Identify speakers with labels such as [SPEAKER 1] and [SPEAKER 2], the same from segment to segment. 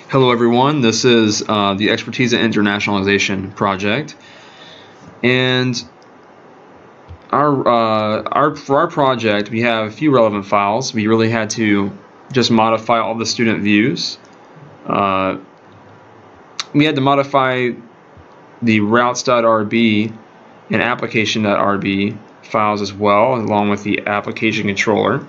[SPEAKER 1] Hello everyone, this is the Expertisa Internationalization Project, and for our project we have a few relevant files. We really had to just modify all the student views. We had to modify the routes.rb and application.rb files as well, along with the application controller.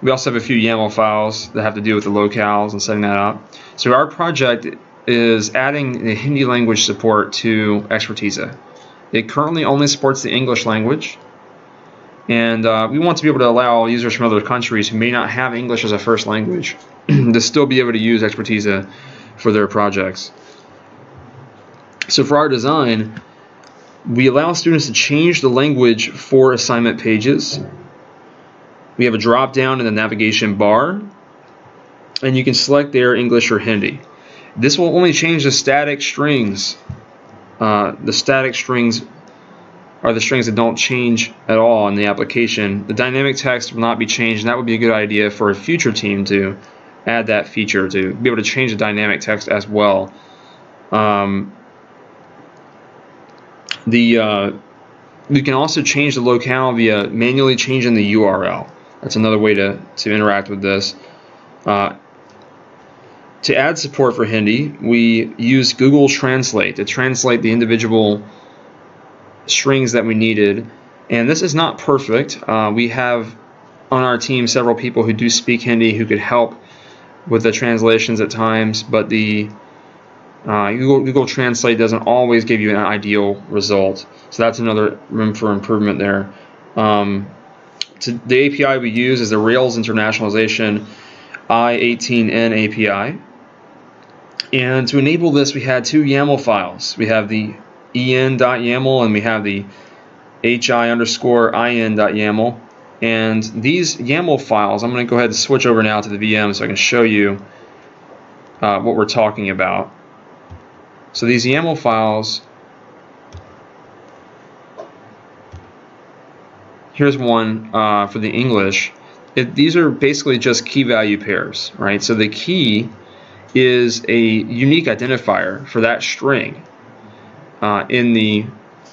[SPEAKER 1] We also have a few YAML files that have to do with the locales and setting that up. So our project is adding the Hindi language support to Expertisa. It currently only supports the English language, and we want to be able to allow users from other countries who may not have English as a first language to still be able to use Expertisa for their projects. So for our design, we allow students to change the language for assignment pages. We have a drop down in the navigation bar, and you can select there English or Hindi. This will only change the static strings. The static strings are the strings that don't change at all in the application. The dynamic text will not be changed, and that would be a good idea for a future team to add that feature, to be able to change the dynamic text as well. We can also change the locale via manually changing the URL. That's another way to interact with this. To add support for Hindi, we use Google Translate to translate the individual strings that we needed. And this is not perfect. We have on our team several people who do speak Hindi who could help with the translations at times, but the Google Translate doesn't always give you an ideal result. So that's another room for improvement there. The API we use is the Rails Internationalization I18N API. And to enable this, we had two YAML files. We have the en.yaml and we have the hi_in.yaml. And these YAML files, I'm going to go ahead and switch over now to the VM so I can show you what we're talking about. So these YAML files, here's one for the English. These are basically just key value pairs, right? So the key is a unique identifier for that string in the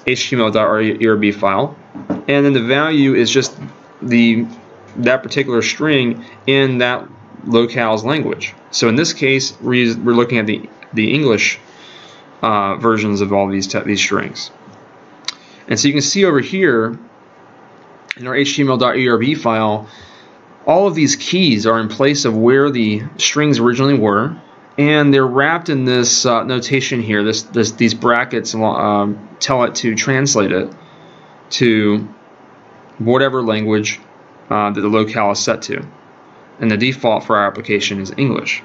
[SPEAKER 1] html.erb file, and then the value is just that particular string in that locale's language. So in this case, we're looking at the English versions of all these strings. And so you can see over here in our html.erb file, all of these keys are in place of where the strings originally were, and they're wrapped in this notation here. These brackets tell it to translate it to whatever language that the locale is set to. And the default for our application is English.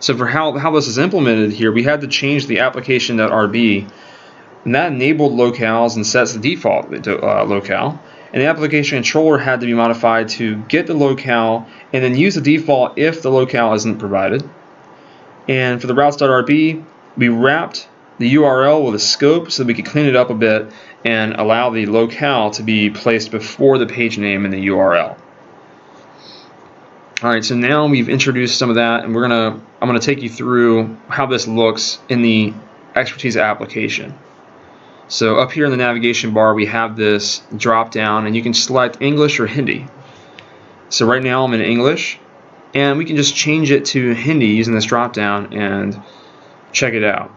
[SPEAKER 1] So for how this is implemented here, we had to change the application.rb, and that enabled locales and sets the default locale. And the application controller had to be modified to get the locale and then use the default if the locale isn't provided. And for the routes.rb, we wrapped the URL with a scope so that we could clean it up a bit and allow the locale to be placed before the page name in the URL. Alright, so now we've introduced some of that, and I'm gonna take you through how this looks in the Expertisa application. So up here in the navigation bar, we have this drop down, and you can select English or Hindi. So right now I'm in English, and we can just change it to Hindi using this drop down and check it out.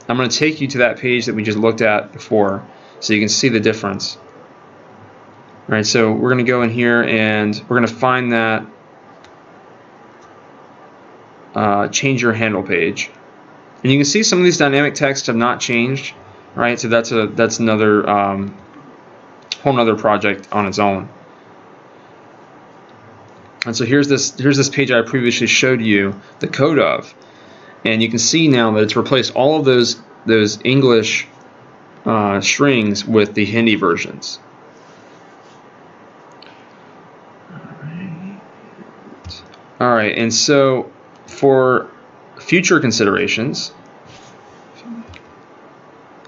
[SPEAKER 1] I'm going to take you to that page that we just looked at before so you can see the difference. All right, so we're going to go in here and we're going to find that change your handle page. And you can see some of these dynamic texts have not changed. Right, so that's another whole nother project on its own. And so here's this page I previously showed you the code of, and you can see now that it's replaced all of those English strings with the Hindi versions. All right, and so for future considerations,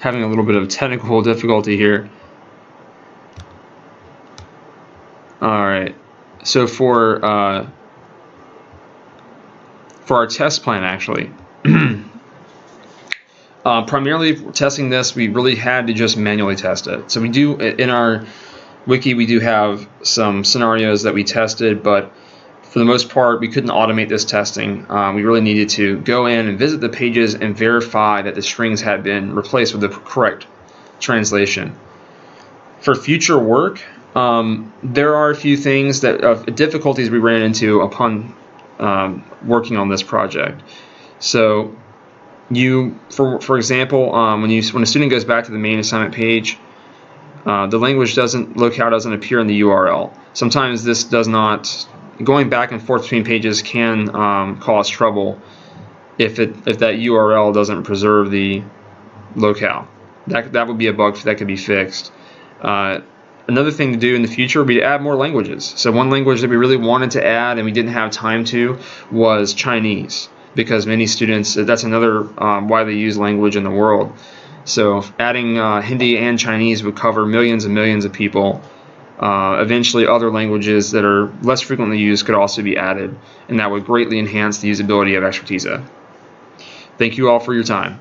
[SPEAKER 1] having a little bit of technical difficulty here. Alright, so for for our test plan, actually. Primarily testing this, we really had to just manually test it. So we do, in our wiki, we do have some scenarios that we tested, but for the most part, we couldn't automate this testing. We really needed to go in and visit the pages and verify that the strings had been replaced with the correct translation. For future work, there are a few things that difficulties we ran into upon working on this project. So for example, when a student goes back to the main assignment page, the language locale doesn't appear in the URL. Sometimes this does not. Going back and forth between pages can cause trouble if that URL doesn't preserve the locale. That would be a bug that could be fixed. Another thing to do in the future would be to add more languages. So one language that we really wanted to add and we didn't have time to was Chinese, because many students, that's another widely used language in the world. So adding Hindi and Chinese would cover millions and millions of people. Eventually other languages that are less frequently used could also be added, and that would greatly enhance the usability of Expertisa. Thank you all for your time.